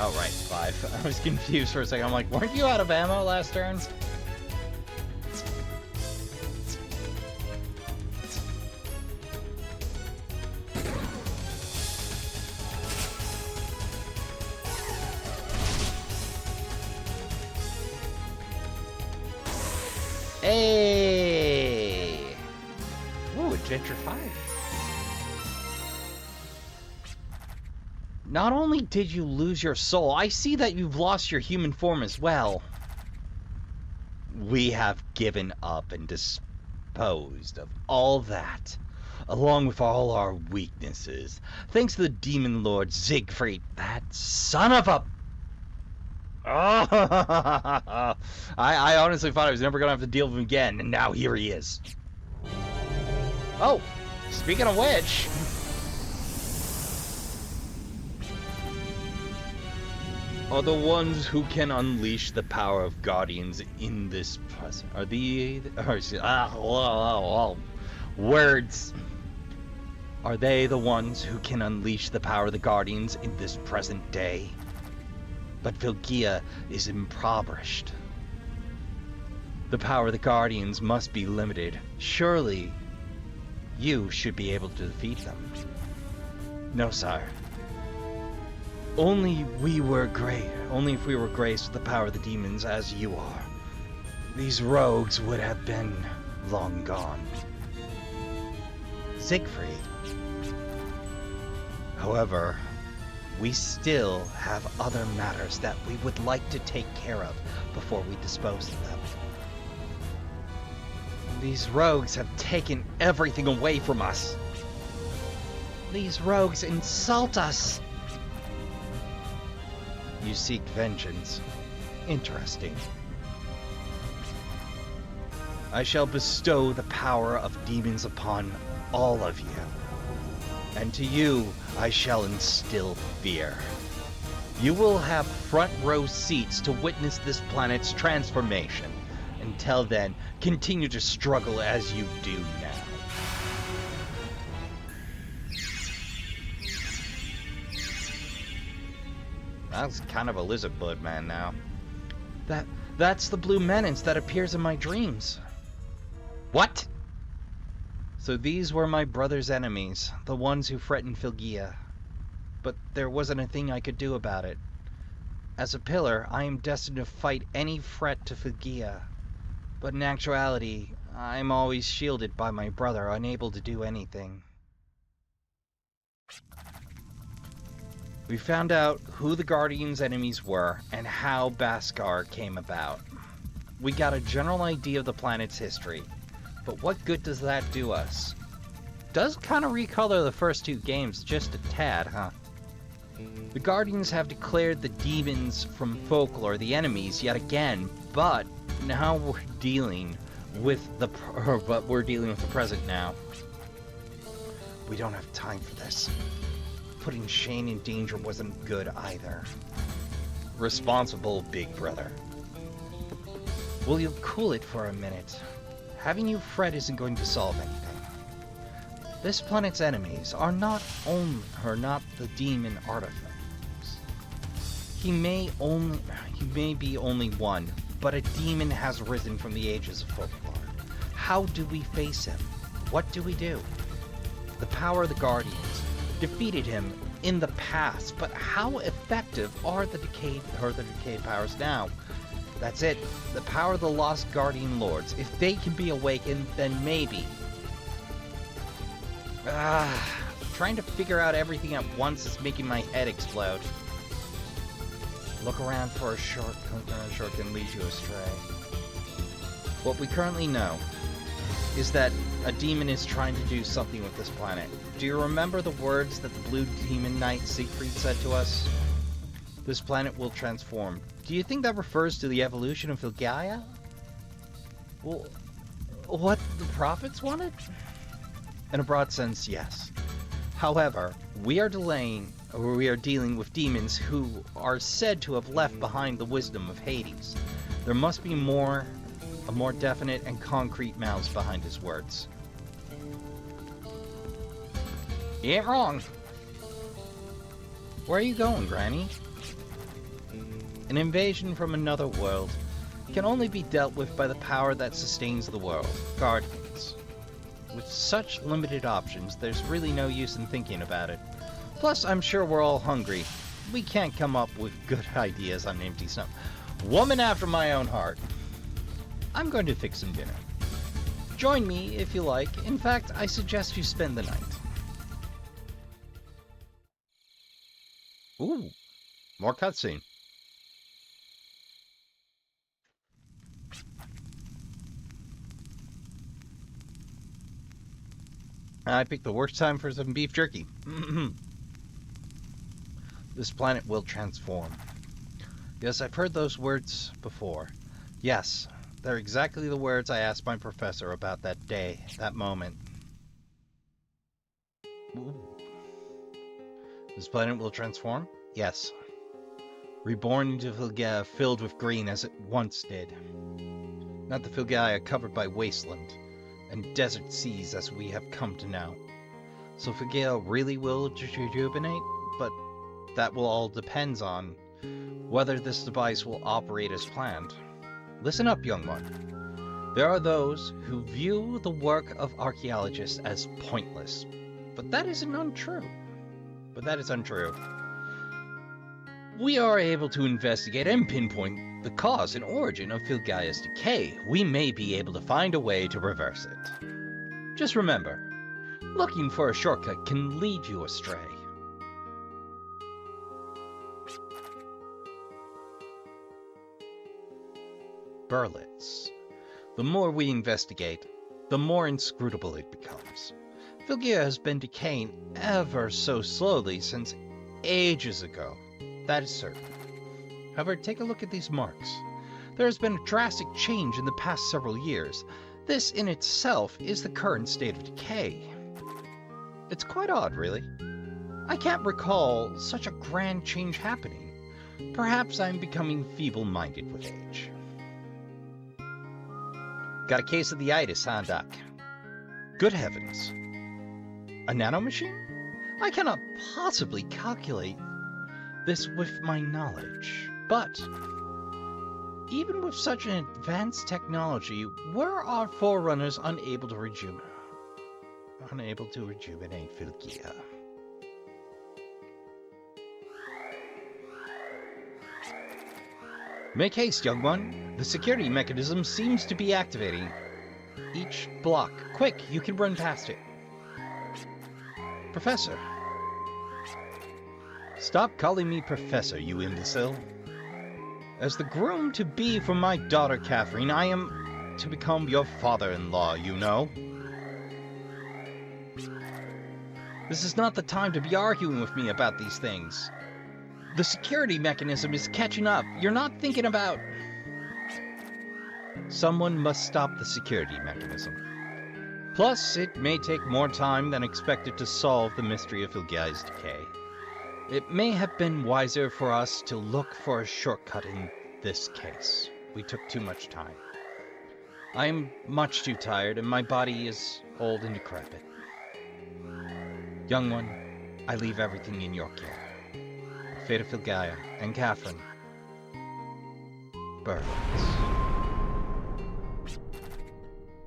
Oh, right, 5. I was confused for a second. I'm like, weren't you out of ammo last turn? Hey! Ooh, Adventure 5. Not only did you lose your soul, I see that you've lost your human form as well. We have given up and disposed of all that, along with all our weaknesses, thanks to the demon lord Siegfried, that son of a... Oh, I honestly thought I was never going to have to deal with him again, and now here he is. Oh, speaking of which... are the ones who can unleash the power of guardians in this present. Are the... words. Are they the ones who can unleash the power of the guardians in this present day? But Vilgia is impoverished. The power of the guardians must be limited. Surely, you should be able to defeat them. No, sire. Only if we were graced with the power of the demons as you are, these rogues would have been long gone. Siegfried. However, we still have other matters that we would like to take care of before we dispose of them. These rogues have taken everything away from us. These rogues insult us. You seek vengeance. Interesting. I shall bestow the power of demons upon all of you. And to you, I shall instill fear. You will have front row seats to witness this planet's transformation. Until then, continue to struggle as you do now. That's kind of a lizard blood man now. That's the blue menace that appears in my dreams. What? So these were my brother's enemies, the ones who threatened Vilgia. But there wasn't a thing I could do about it. As a pillar, I am destined to fight any threat to Vilgia. But in actuality, I'm always shielded by my brother, unable to do anything. We found out who the Guardian's enemies were and how Baskar came about. We got a general idea of the planet's history, but what good does that do us? Does kind of recolor the first two games just a tad, huh? The Guardians have declared the demons from folklore the enemies yet again, but now we're dealing with the present now. We don't have time for this. Putting Shane in danger wasn't good either. Responsible, big brother. Will you cool it for a minute? Having you fret isn't going to solve anything. This planet's enemies are not the demon artifacts. He may be only one, but a demon has risen from the ages of folklore. How do we face him? What do we do? The power of the Guardians defeated him in the past, but how effective are the decayed powers now? That's it. The power of the lost Guardian Lords. If they can be awakened, then maybe. Trying to figure out everything at once is making my head explode. Look around for a shortcut can lead you astray. What we currently know is that a demon is trying to do something with this planet. Do you remember the words that the Blue Demon Knight Siegfried said to us? This planet will transform. Do you think that refers to the evolution of Vilgia? Well, what the prophets wanted? In a broad sense, yes. However, we are dealing with demons who are said to have left behind the wisdom of Hades. There must be a more definite and concrete malice behind his words. You ain't wrong. Where are you going, Granny? An invasion from another world can only be dealt with by the power that sustains the world, Guardians. With such limited options, there's really no use in thinking about it. Plus, I'm sure we're all hungry. We can't come up with good ideas on empty stomach. Woman after my own heart. I'm going to fix some dinner. Join me if you like. In fact, I suggest you spend the night. Ooh, more cutscene. I picked the worst time for some beef jerky. This planet will transform. Yes, I've heard those words before. Yes, they're exactly the words I asked my professor about that day, that moment. Ooh. This planet will transform? Yes. Reborn into Filgaia filled with green as it once did. Not the Filgaia covered by wasteland and desert seas as we have come to know. So Filgaia really will rejuvenate, but that will all depend on whether this device will operate as planned. Listen up, young one. There are those who view the work of archaeologists as pointless, but that is untrue. We are able to investigate and pinpoint the cause and origin of Filgaia's decay. We may be able to find a way to reverse it. Just remember, looking for a shortcut can lead you astray. Berlitz. The more we investigate, the more inscrutable it becomes. Filgaia has been decaying ever so slowly since ages ago. That is certain. However, take a look at these marks. There has been a drastic change in the past several years. This in itself is the current state of decay. It's quite odd, really. I can't recall such a grand change happening. Perhaps I'm becoming feeble-minded with age. Got a case of the itis, huh, Doc? Good heavens. A nanomachine? I cannot possibly calculate this with my knowledge. But even with such an advanced technology, were our forerunners unable to rejuvenate Filgaia? Make haste, young one. The security mechanism seems to be activating. Each block. Quick, you can run past it. Professor. Stop calling me Professor, you imbecile. As the groom-to-be for my daughter, Catherine, I am to become your father-in-law, you know. This is not the time to be arguing with me about these things. The security mechanism is catching up. You're not thinking about... Someone must stop the security mechanism. Plus, it may take more time than expected to solve the mystery of Filgaia's decay. It may have been wiser for us to look for a shortcut in this case. We took too much time. I am much too tired, and my body is old and decrepit. Young one, I leave everything in your care. The fate of Filgaia and Catherine. Birds.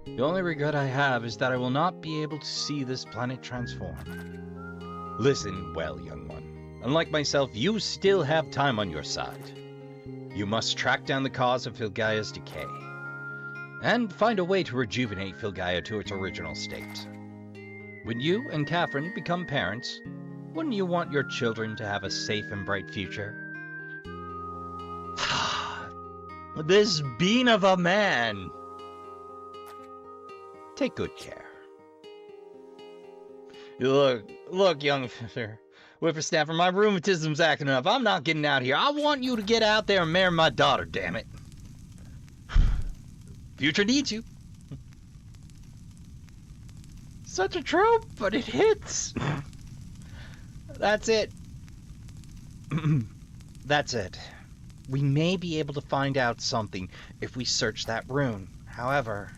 The only regret I have is that I will not be able to see this planet transform. Listen well, young one. Unlike myself, you still have time on your side. You must track down the cause of Filgaia's decay, and find a way to rejuvenate Filgaia to its original state. When you and Catherine become parents, wouldn't you want your children to have a safe and bright future? This bean of a man! Take good care. Look, young whippersnapper, my rheumatism's acting up. I'm not getting out here. I want you to get out there and marry my daughter, damn it. Future needs you. such a trope, but it hits. That's it. That's it. We may be able to find out something if we search that rune. However,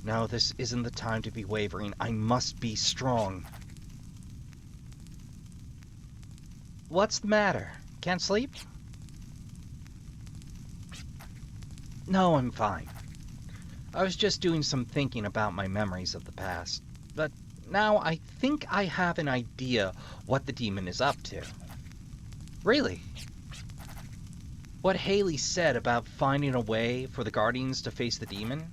no, this isn't the time to be wavering. I must be strong. What's the matter? Can't sleep? No, I'm fine. I was just doing some thinking about my memories of the past. But now I think I have an idea what the demon is up to. Really? What Haley said about finding a way for the Guardians to face the demon?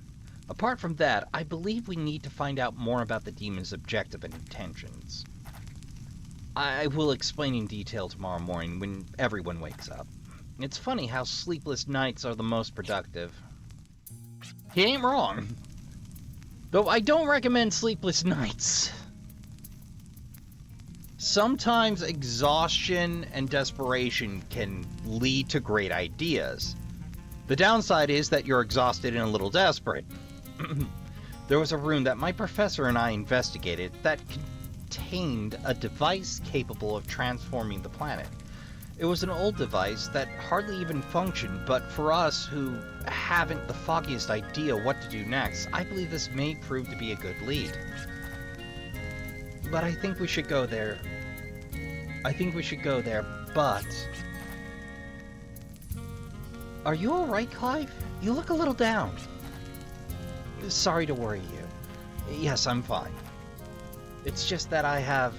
Apart from that, I believe we need to find out more about the demon's objective and intentions. I will explain in detail tomorrow morning when everyone wakes up. It's funny how sleepless nights are the most productive. He ain't wrong. Though I don't recommend sleepless nights. Sometimes exhaustion and desperation can lead to great ideas. The downside is that you're exhausted and a little desperate. There was a rune that my professor and I investigated that contained a device capable of transforming the planet. It was an old device that hardly even functioned, but for us who haven't the foggiest idea what to do next, I believe this may prove to be a good lead. But I think we should go there. But... Are you alright, Clive? You look a little down. Sorry to worry you. Yes, I'm fine. It's just that I have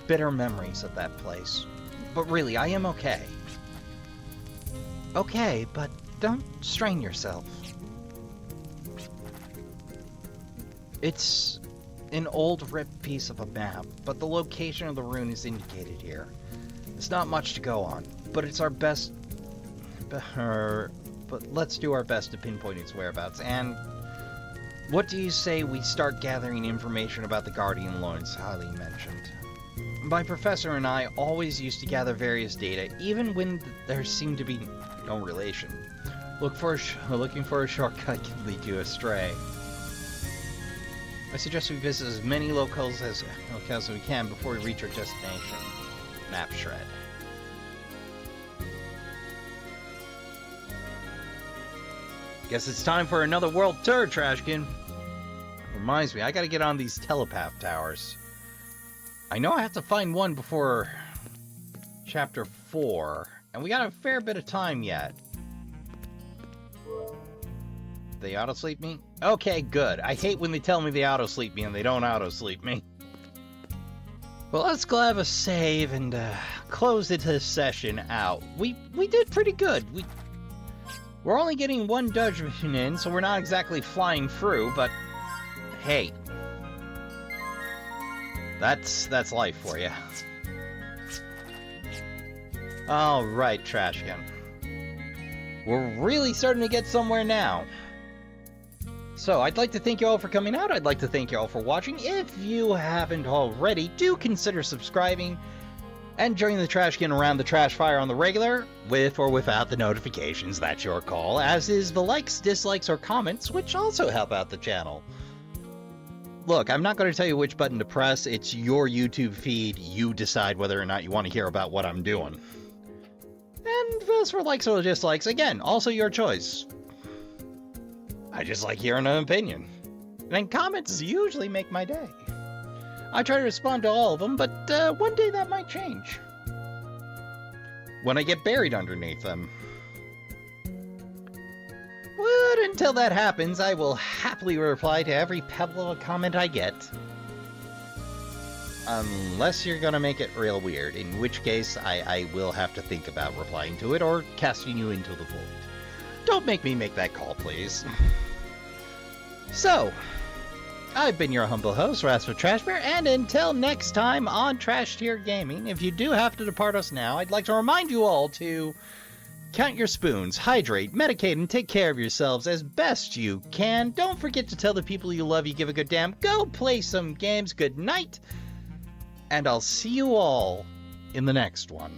bitter memories of that place. But really, I am okay. Okay, but don't strain yourself. It's an old ripped piece of a map, but the location of the rune is indicated here. It's not much to go on, but it's our best... But let's do our best to pinpoint its whereabouts, and... What do you say we start gathering information about the Guardian Lords Haley mentioned? My professor and I always used to gather various data, even when there seemed to be no relation. Looking for a shortcut can lead you astray. I suggest we visit as many locales as we can before we reach our destination. Map shred. Guess it's time for another world tour, Trashkin. Reminds me, I gotta get on these telepath towers. I know I have to find one before Chapter 4, and we got a fair bit of time yet. They auto-sleep me? Okay, good. I hate when they tell me they auto-sleep me and they don't auto-sleep me. Well, let's go have a save and close this session out. We did pretty good. We're only getting one dungeon in, so we're not exactly flying through, but hey. That's life for you. Alright, Trashkin. We're really starting to get somewhere now. So, I'd like to thank you all for coming out. I'd like to thank you all for watching. If you haven't already, do consider subscribing and joining the Trashkin around the trash fire on the regular, with or without the notifications. That's your call, as is the likes, dislikes, or comments, which also help out the channel. Look, I'm not going to tell you which button to press. It's your YouTube feed. You decide whether or not you want to hear about what I'm doing. And as for likes or dislikes, again, also your choice. I just like hearing an opinion. And comments usually make my day. I try to respond to all of them, but one day that might change. When I get buried underneath them. But until that happens, I will happily reply to every pebble of a comment I get. Unless you're gonna make it real weird, in which case I will have to think about replying to it or casting you into the void. Don't make me make that call, please. So, I've been your humble host, Rasper Trashbear, and until next time on Trash Tier Gaming, if you do have to depart us now, I'd like to remind you all to count your spoons, hydrate, medicate, and take care of yourselves as best you can. Don't forget to tell the people you love you give a good damn. Go play some games. Good night, and I'll see you all in the next one.